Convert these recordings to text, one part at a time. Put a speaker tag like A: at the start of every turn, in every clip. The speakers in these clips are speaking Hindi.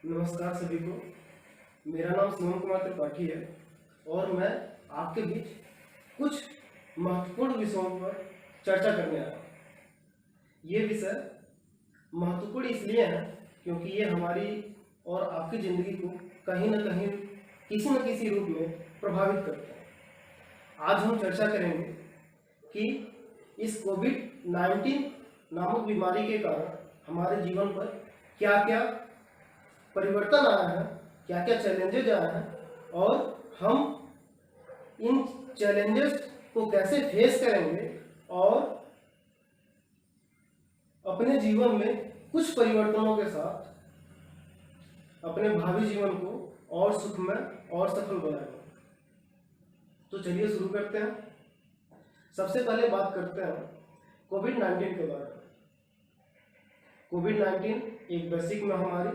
A: नमस्कार सभी को। मेरा नाम शिवम कुमार त्रिपाठी है और मैं आपके बीच कुछ महत्वपूर्ण विषयों पर चर्चा करने आया हूँ। ये विषय महत्वपूर्ण इसलिए है क्योंकि ये हमारी और आपकी ज़िंदगी को कहीं न कहीं किसी न किसी रूप में प्रभावित करते हैं। आज हम चर्चा करेंगे कि इस कोविड-19 नामक बीमारी के कारण हमारे जीवन पर क्या क्या परिवर्तन आया है, क्या क्या चैलेंजेज आए हैं और हम इन चैलेंजेस को कैसे फेस करेंगे और अपने जीवन में कुछ परिवर्तनों के साथ अपने भावी जीवन को और सुखमय और सफल बनाएंगे। तो चलिए शुरू करते हैं। सबसे पहले बात करते हैं कोविड-19 के बारे में। कोविड-19 एक वैश्विक महामारी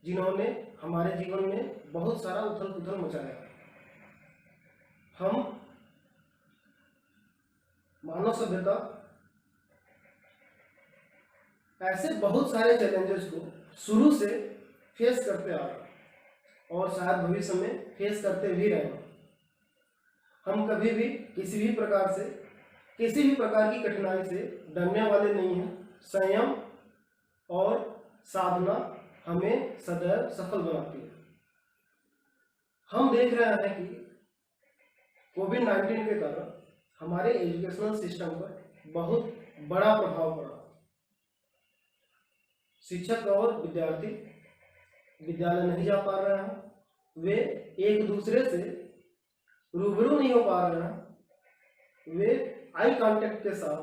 A: जिन्होंने हमारे जीवन में बहुत सारा उथल पुथल मचाया। हम मानव सभ्यता ऐसे बहुत सारे चैलेंजेस को शुरू से फेस करते आ रहे और शायद भविष्य में फेस करते भी रहेंगे। हम कभी भी किसी भी प्रकार की कठिनाई से डरने वाले नहीं हैं। संयम और साधना हमें सदैव सफल बनाती है। हम देख रहे हैं कि कोविड-19 के कारण हमारे एजुकेशनल सिस्टम पर बहुत बड़ा प्रभाव पड़ा। शिक्षक और विद्यार्थी विद्यालय नहीं जा पा रहे हैं, वे एक दूसरे से रूबरू नहीं हो पा रहे हैं, वे आई कांटेक्ट के साथ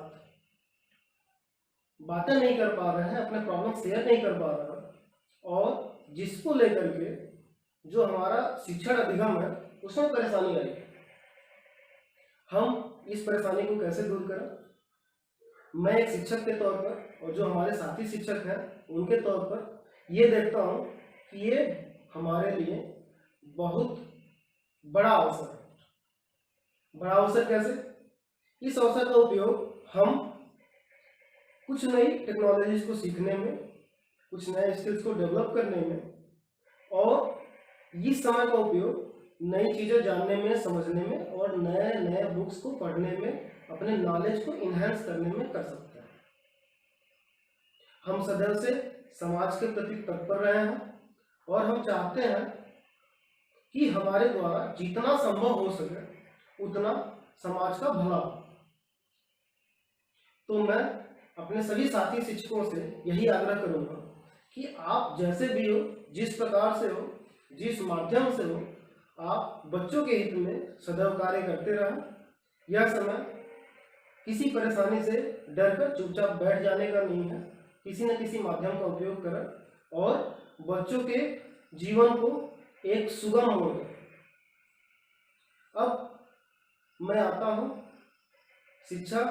A: बातें नहीं कर पा रहे हैं, अपने प्रॉब्लम शेयर नहीं कर पा रहे हैं और जिसको लेकर के जो हमारा शिक्षण अधिगम है उसमें परेशानी आई। हम इस परेशानी को कैसे दूर करें? मैं एक शिक्षक के तौर पर और जो हमारे साथी शिक्षक हैं उनके तौर पर ये देखता हूँ कि ये हमारे लिए बहुत बड़ा अवसर है। बड़ा अवसर कैसे? इस अवसर का उपयोग हम कुछ नई टेक्नोलॉजीज को सीखने में, कुछ नए स्किल्स को डेवलप करने में और इस समय का उपयोग नई चीज़ें जानने में, समझने में और नए नए बुक्स को पढ़ने में, अपने नॉलेज को इन्हेंस करने में कर सकते हैं। हम सदैव से समाज के प्रति तत्पर रहे हैं और हम चाहते हैं कि हमारे द्वारा जितना संभव हो सके उतना समाज का भला। तो मैं अपने सभी साथी शिक्षकों से यही आग्रह करूंगा कि आप जैसे भी हो, जिस प्रकार से हो, जिस माध्यम से हो, आप बच्चों के हित में सदैव कार्य करते रहें। यह समय किसी परेशानी से डरकर चुपचाप बैठ जाने का नहीं है। किसी न किसी माध्यम का उपयोग करें और बच्चों के जीवन को एक सुगम मोड़ दें। अब मैं आता हूँ शिक्षा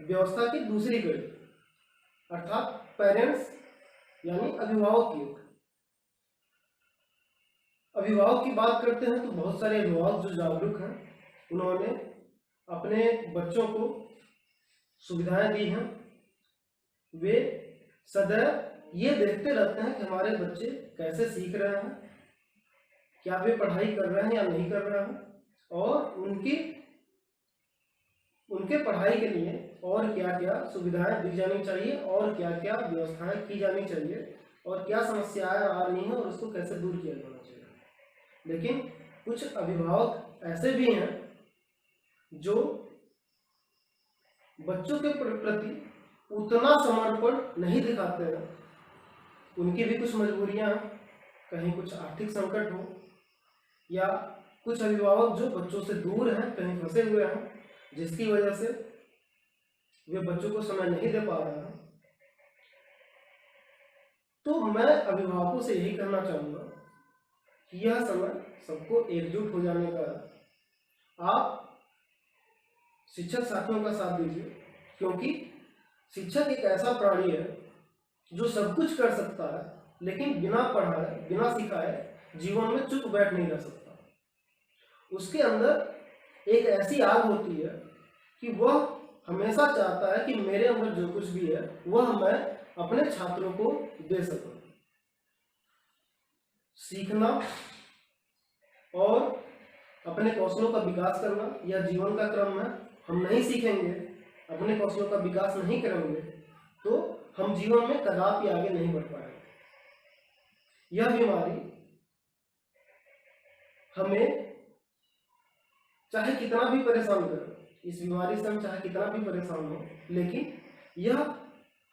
A: व्यवस्था की दूसरी कड़ी अर्थात पेरेंट्स यानी अभिभावक की ओर। अभिभावक की बात करते हैं तो बहुत सारे अभिभावक जो जागरूक हैं उन्होंने अपने बच्चों को सुविधाएं दी हैं। वे सदैव ये देखते रहते हैं कि हमारे बच्चे कैसे सीख रहे हैं, क्या वे पढ़ाई कर रहे हैं या नहीं कर रहे हैं और उनके पढ़ाई के लिए और क्या क्या सुविधाएं दी जानी चाहिए और क्या क्या व्यवस्थाएं की जानी चाहिए और क्या समस्याएं आ रही हैं और उसको कैसे दूर किया जाना चाहिए। लेकिन कुछ अभिभावक ऐसे भी हैं जो बच्चों के प्रति उतना समर्पण नहीं दिखाते हैं। उनकी भी कुछ मजबूरियां हैं, कहीं कुछ आर्थिक संकट हो या कुछ अभिभावक जो बच्चों से दूर हैं, कहीं फंसे हुए हैं, जिसकी वजह से वे बच्चों को समय नहीं दे पा रहे हैं। तो मैं अभिभावकों से यही कहना चाहूँगा कि यह समय सबको एकजुट हो जाने का है। आप शिक्षक साथियों का साथ दीजिए क्योंकि शिक्षक एक ऐसा प्राणी है जो सब कुछ कर सकता है लेकिन बिना पढ़ाए, बिना सिखाए जीवन में चुप बैठ नहीं रह सकता। उसके अंदर एक ऐसी आग होती है कि वह हमेशा चाहता है कि मेरे अंदर जो कुछ भी है वह मैं अपने छात्रों को दे सकूं। सीखना और अपने कौशलों का विकास करना यह जीवन का क्रम है। हम नहीं सीखेंगे, अपने कौशलों का विकास नहीं करेंगे तो हम जीवन में कदापि आगे नहीं बढ़ पाएंगे। यह बीमारी हमें चाहे कितना भी परेशान करे, इस बीमारी से हम चाहे कितना भी परेशान हो, लेकिन यह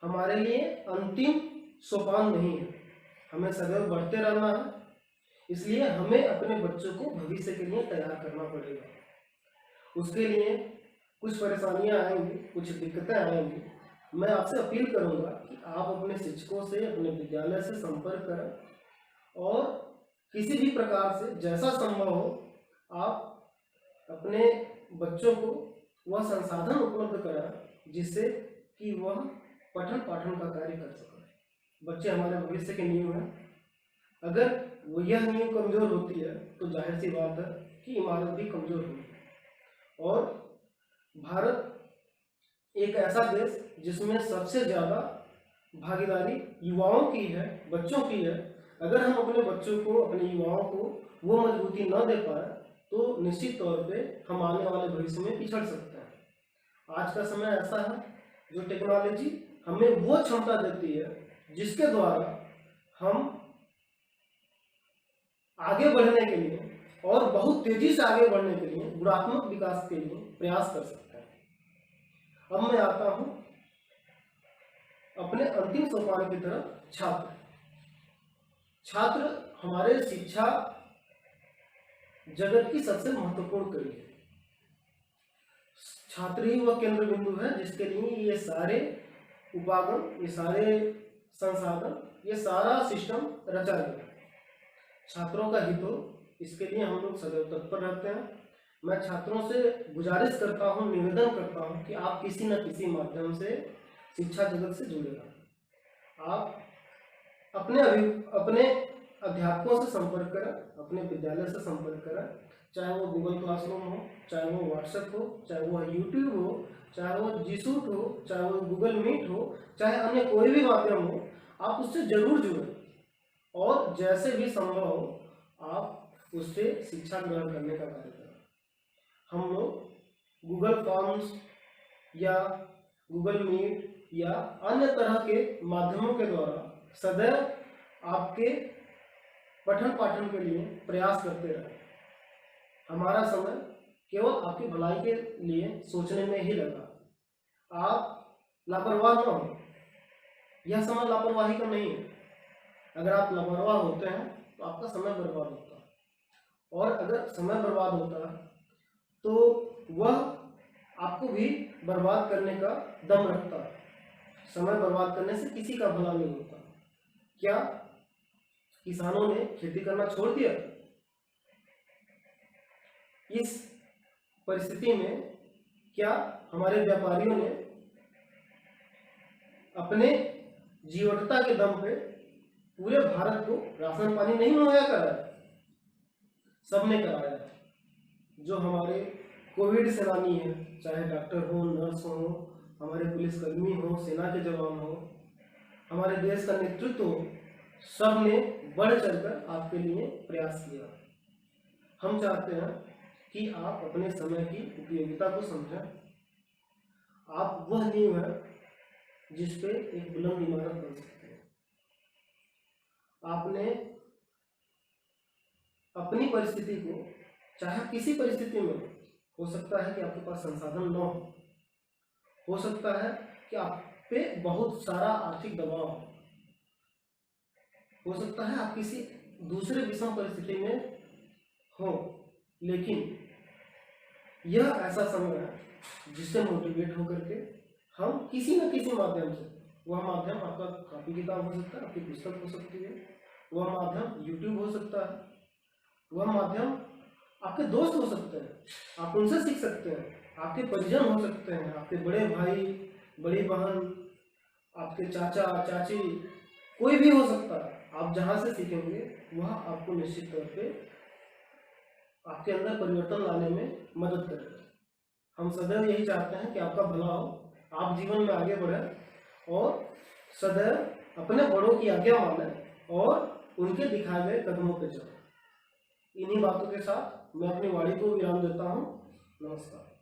A: हमारे लिए अंतिम सोपान नहीं है। हमें सदैव बढ़ते रहना है, इसलिए हमें अपने बच्चों को भविष्य के लिए तैयार करना पड़ेगा। उसके लिए कुछ परेशानियां आएंगी, कुछ दिक्कतें आएंगी। मैं आपसे अपील करूंगा कि आप अपने शिक्षकों से, अपने विद्यालय से संपर्क करें और किसी भी प्रकार से जैसा संभव हो आप अपने बच्चों को वह संसाधन उपलब्ध कराएं जिससे कि वह पठन पाठन का कार्य कर सकें। बच्चे हमारे भविष्य के नींव हैं। अगर वो यह नींव कमजोर होती है तो जाहिर सी बात है कि इमारत भी कमजोर होगी। और भारत एक ऐसा देश जिसमें सबसे ज़्यादा भागीदारी युवाओं की है, बच्चों की है। अगर हम अपने बच्चों को, अपने युवाओं को वो मजबूती न दे पाए तो निश्चित तौर पे हम आने वाले भविष्य में पिछड़ सकते हैं। आज का समय ऐसा है जो टेक्नोलॉजी हमें वो क्षमता देती है जिसके द्वारा हम आगे बढ़ने के लिए और बहुत तेजी से आगे बढ़ने के लिए, गुणात्मक विकास के लिए प्रयास कर सकते हैं। अब मैं आता हूं अपने अंतिम सोपान की तरफ। छात्र हमारे शिक्षा जगत की सबसे महत्वपूर्ण कड़ी है। छात्र ही वह केंद्र बिंदु है जिसके लिए ये सारे उपागम, ये सारे संसाधन, ये सारा सिस्टम रचा गया। छात्रों का हित हो, इसके लिए हम लोग सदैव तत्पर रहते हैं। मैं छात्रों से गुजारिश करता हूं, निवेदन करता हूं कि आप किसी न किसी माध्यम से शिक्षा जगत से जुड़े रहें। आप अपने अध्यापकों से संपर्क करें, अपने विद्यालय से संपर्क करें, चाहे वो गूगल क्लासरूम हो, चाहे वो व्हाट्सएप हो, चाहे वो यूट्यूब हो, चाहे वो जीसूट हो, चाहे वो गूगल मीट हो, चाहे अन्य कोई भी माध्यम हो, आप उससे जरूर जुड़ें और जैसे भी संभव हो आप उससे शिक्षा ग्रहण करने का कार्य करें। हम लोग गूगल फॉर्म्स या गूगल मीट या अन्य तरह के माध्यमों के द्वारा सदैव आपके पठन पाठन के लिए प्रयास करते रहे। हमारा समय केवल आपकी भलाई के लिए सोचने में ही लगा। आप लापरवाह न हो, यह समय लापरवाही का नहीं है। अगर आप लापरवाह होते हैं तो आपका समय बर्बाद होता है, और अगर समय बर्बाद होता है तो वह आपको भी बर्बाद करने का दम रखता है। समय बर्बाद करने से किसी का भला नहीं होता। क्या किसानों ने खेती करना छोड़ दिया? इस परिस्थिति में क्या हमारे व्यापारियों ने अपने जीवटता के दम पे पूरे भारत को राशन पानी नहीं मुहैया कराया? सबने कराया। जो हमारे कोविड सेनानी हैं, चाहे डॉक्टर हो, नर्स हो, हमारे पुलिसकर्मी हो, सेना के जवान हो, हमारे देश का नेतृत्व हो, सब ने बढ़ चढ़कर आपके लिए प्रयास किया। हम चाहते हैं कि आप अपने समय की उपयोगिता को समझें। आप वह नींव है जिस पे एक बुलंद इमारत बन सकती है। आपने अपनी परिस्थिति को, चाहे किसी परिस्थिति में, हो सकता है कि आपके पास संसाधन न हो सकता है कि आप पे बहुत सारा आर्थिक दबाव हो सकता है आप किसी दूसरे विषम परिस्थिति में हो, लेकिन यह ऐसा समय है जिससे मोटिवेट होकर के हम किसी न किसी माध्यम से, वह माध्यम आपका कॉपी किताब हो सकता है, आपकी पुस्तक हो सकती है, वह माध्यम यूट्यूब हो सकता है, वह माध्यम आपके दोस्त हो सकते हैं, आप उनसे सीख सकते हैं, आपके परिजन हो सकते हैं, आपके बड़े भाई, बड़ी बहन, आपके चाचा चाची, कोई भी हो सकता है। आप जहाँ से सीखेंगे वह आपको निश्चित तौर पे आपके अंदर परिवर्तन लाने में मदद करेगा। हम सदैव यही चाहते हैं कि आपका भला हो, आप जीवन में आगे बढ़ें और सदैव अपने बड़ों की आज्ञा मानें और उनके दिखाए गए कदमों पर चलो। इन्हीं बातों के साथ मैं अपनी वाणी को विराम देता हूँ। नमस्कार।